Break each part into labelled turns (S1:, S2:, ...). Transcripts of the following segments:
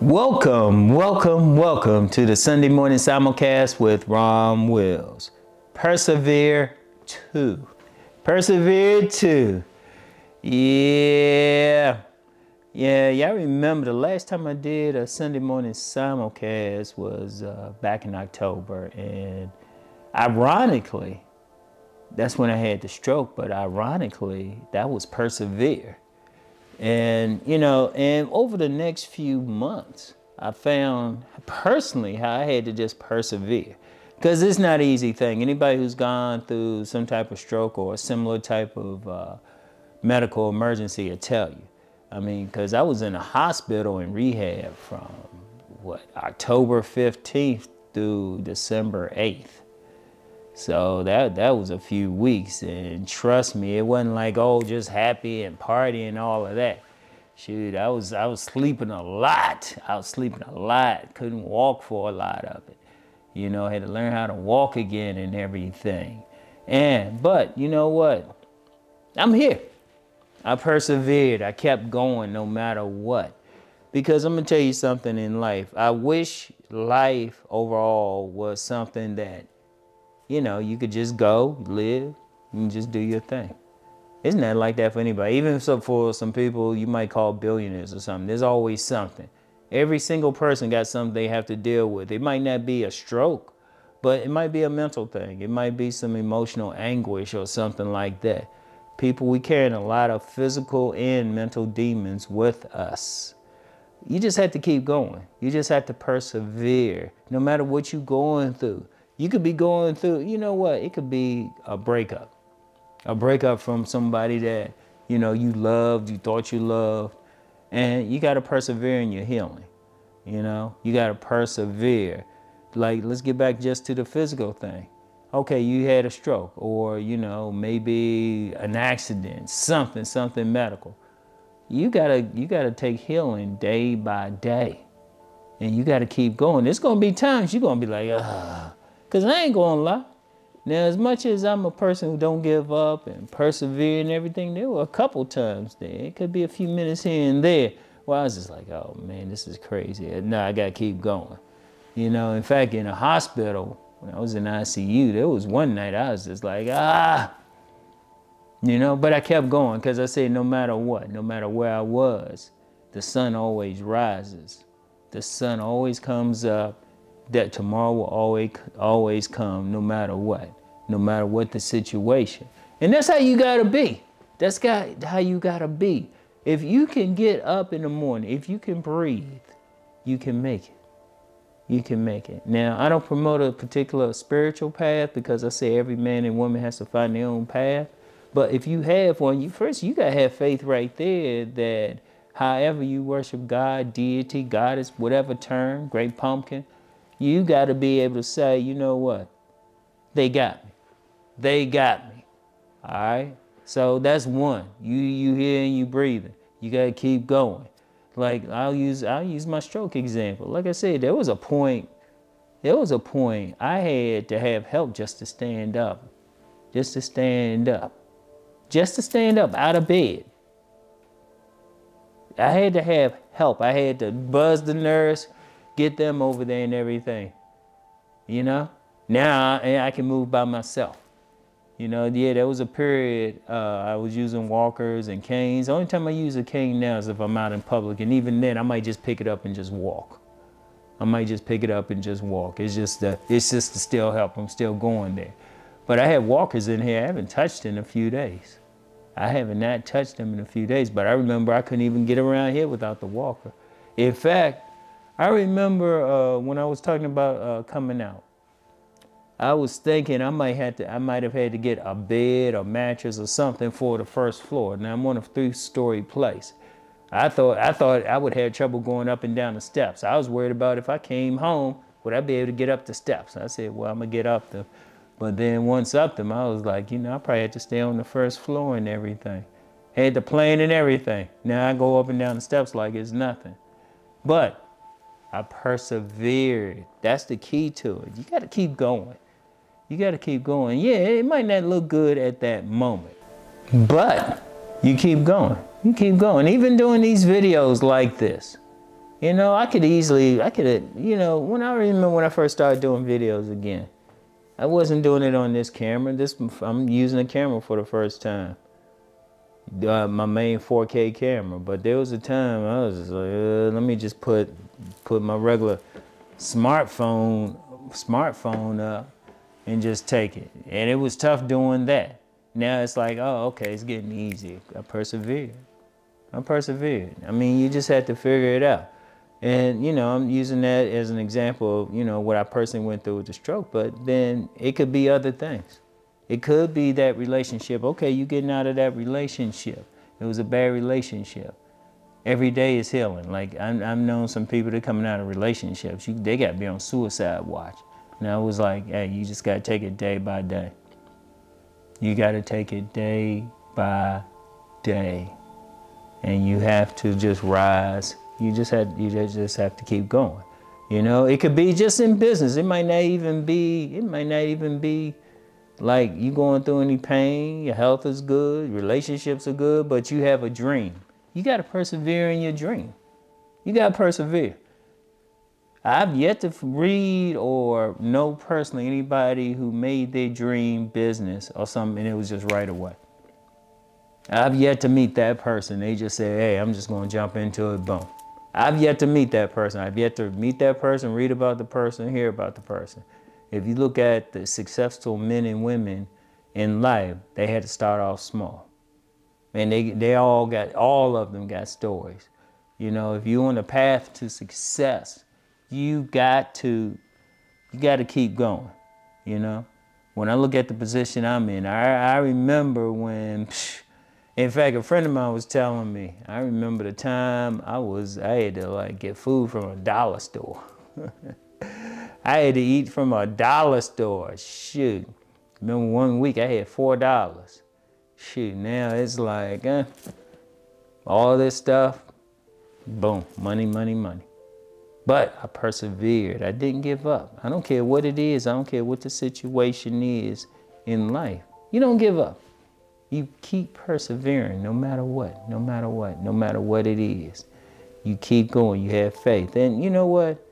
S1: Welcome to the Sunday morning simulcast with Rom Wills. Persevere 2. Persevere 2. Yeah, y'all remember the last time I did a Sunday morning simulcast was back in October, and ironically, that's when I had the stroke, but ironically, that was Persevere. And, and over the next few months, I found personally how I had to just persevere. Because it's not an easy thing. Anybody who's gone through some type of stroke or a similar type of medical emergency will tell you. I mean, because I was in a hospital in rehab from, October 15th through December 8th. So that was a few weeks, and trust me, it wasn't like, oh, just happy and party and all of that. Shoot, I was sleeping a lot. Couldn't walk for a lot of it. Had to learn how to walk again and everything. But you know what? I'm here. I persevered. I kept going no matter what. Because I'm gonna tell you something in life. I wish life overall was something that you could just go, live, and just do your thing. It's not like that for anybody. Even so for some people you might call billionaires or something, there's always something. Every single person got something they have to deal with. It might not be a stroke, but it might be a mental thing. It might be some emotional anguish or something like that. People, we carrying a lot of physical and mental demons with us. You just have to keep going. You just have to persevere, no matter what you're going through. You could be going through, it could be a breakup from somebody that, you loved, you thought you loved, and you got to persevere in your healing. You got to persevere. Like, let's get back just to the physical thing. Okay, you had a stroke or, maybe an accident, something medical. You gotta take healing day by day, and you got to keep going. There's going to be times you're going to be like, because I ain't going to lie. Now, as much as I'm a person who don't give up and persevere and everything, there were a couple times there. It could be a few minutes here and there where I was just like, oh, man, this is crazy. No, I got to keep going. In fact, in a hospital, when I was in ICU, there was one night I was just like, but I kept going because I said no matter what, no matter where I was, the sun always rises. The sun always comes up. That tomorrow will always come, no matter what the situation. And that's how you gotta be. That's how you gotta be. If you can get up in the morning, if you can breathe, you can make it. You can make it. Now, I don't promote a particular spiritual path because I say every man and woman has to find their own path. But if you have one, you gotta have faith right there that however you worship God, deity, goddess, whatever term, great pumpkin, you got to be able to say, you know what? They got me. They got me. All right? So that's one. You here and you breathing. You got to keep going. Like, I'll use my stroke example. Like I said, there was a point I had to have help just to stand up. Just to stand up out of bed. I had to have help. I had to buzz the nurse, get them over there and everything. Now I can move by myself. There was a period I was using walkers and canes. The only time I use a cane now is if I'm out in public, and even then I might just pick it up and just walk. It's just to still help. I'm still going there. But I have walkers in here I haven't touched in a few days. I haven't not touched them in a few days, but I remember I couldn't even get around here without the walker. In fact, I remember when I was talking about coming out, I was thinking I might have had to get a bed or mattress or something for the first floor. Now I'm on a 3-story place. I thought I would have trouble going up and down the steps. I was worried about if I came home, would I be able to get up the steps? I said, well, I'm gonna get up them. But then once up them, I was like, I probably had to stay on the first floor and everything. Had the plane and everything. Now I go up and down the steps like it's nothing. But I persevered. That's the key to it. You got to keep going. Yeah, it might not look good at that moment, but you keep going. Even doing these videos like this, You know, I could, you know, when I remember when I first started doing videos again, I wasn't doing it on this camera. I'm using a camera for the first time. My main 4K camera, but there was a time I was just like, let me just put my regular smartphone up and just take it. And it was tough doing that. Now it's like, oh, okay, it's getting easy. I persevered. I mean, you just had to figure it out. And, you know, I'm using that as an example of, you know, what I personally went through with the stroke, but then it could be other things. It could be that relationship. Okay, you getting out of that relationship. It was a bad relationship. Every day is healing. Like, I've known some people that coming out of relationships. They got to be on suicide watch. And I was like, hey, you just got to take it day by day. You got to take it day by day. And you have to just rise. You just have to keep going. You know, it could be just in business. It might not even be like you going through any pain, your health is good, relationships are good, but you have a dream. You got to persevere in your dream. You got to persevere. I've yet to read or know personally anybody who made their dream business or something and it was just right away. I've yet to meet that person. They just say, hey, I'm just going to jump into it, boom. I've yet to meet that person. I've yet to meet that person, read about the person, hear about the person. If you look at the successful men and women in life, they had to start off small. And all of them got stories. You know, if you're on a path to success, you got to keep going, you know. When I look at the position I'm in, I remember when, in fact, a friend of mine was telling me, I remember the time I had to like get food from a dollar store. I had to eat from a dollar store. Shoot. Remember one week I had $4. Shoot, now it's like, all this stuff, boom, money, money, money. But I persevered. I didn't give up. I don't care what it is. I don't care what the situation is in life. You don't give up. You keep persevering no matter what, no matter what, no matter what it is. You keep going. You have faith. And you know what?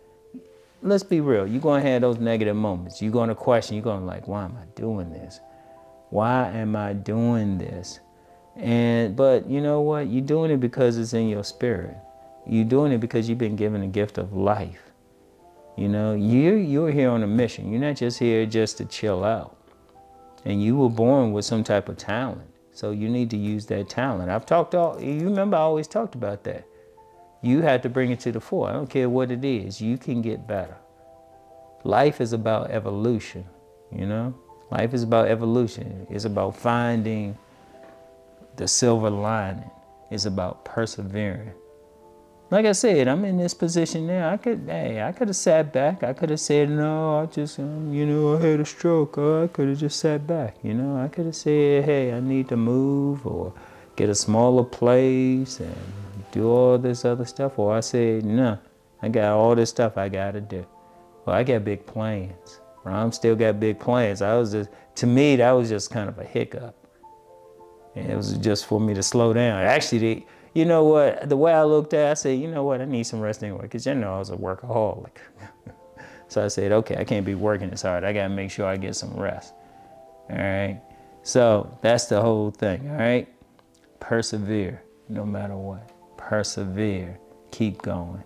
S1: Let's be real. You're going to have those negative moments. You're going to question. You're going to like, why am I doing this? Why am I doing this? But you know what? You're doing it because it's in your spirit. You're doing it because you've been given a gift of life. You know, you're here on a mission. You're not just here just to chill out. And you were born with some type of talent. So you need to use that talent. You remember I always talked about that. You have to bring it to the fore. I don't care what it is. You can get better. Life is about evolution, you know? Life is about evolution. It's about finding the silver lining. It's about persevering. Like I said, I'm in this position now. I could have sat back. I could have said, no, I just, you know, I had a stroke. I could have just sat back, you know. I could have said, hey, I need to move or get a smaller place and do all this other stuff. Or I said, no, I got all this stuff I got to do. Well, I got big plans. Rom still got big plans. To me, that was just kind of a hiccup. And it was just for me to slow down. Actually, you know what, the way I looked at it, I said, you know what, I need some rest anyway, because you know I was a workaholic. So I said, okay, I can't be working this hard. I got to make sure I get some rest. All right? So that's the whole thing, all right? Persevere, no matter what. Persevere. Keep going.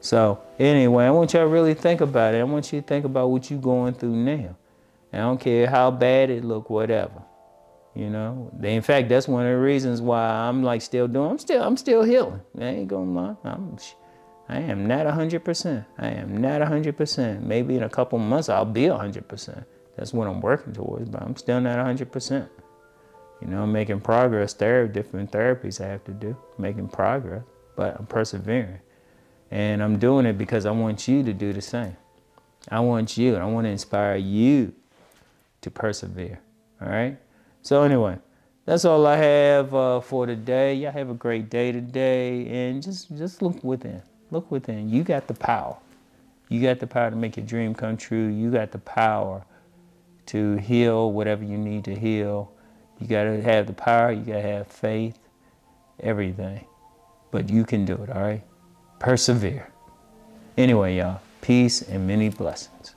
S1: So anyway, I want y'all to really think about it. I want you to think about what you're going through now. I don't care how bad it look, whatever. You know, in fact, that's one of the reasons why I'm like I'm still healing. I ain't gonna lie. I am not 100%. I am not 100%. Maybe in a couple months I'll be 100%. That's what I'm working towards, but I'm still not 100%. You know, I'm making progress. Different therapies I have to do, making progress, but I'm persevering. And I'm doing it because I want you to do the same. I want to inspire you to persevere, all right? So anyway, that's all I have for today. Y'all have a great day today, and just look within. Look within. You got the power. You got the power to make your dream come true. You got the power to heal whatever you need to heal. You got to have the power. You got to have faith, everything. But you can do it, all right? Persevere. Anyway, y'all, peace and many blessings.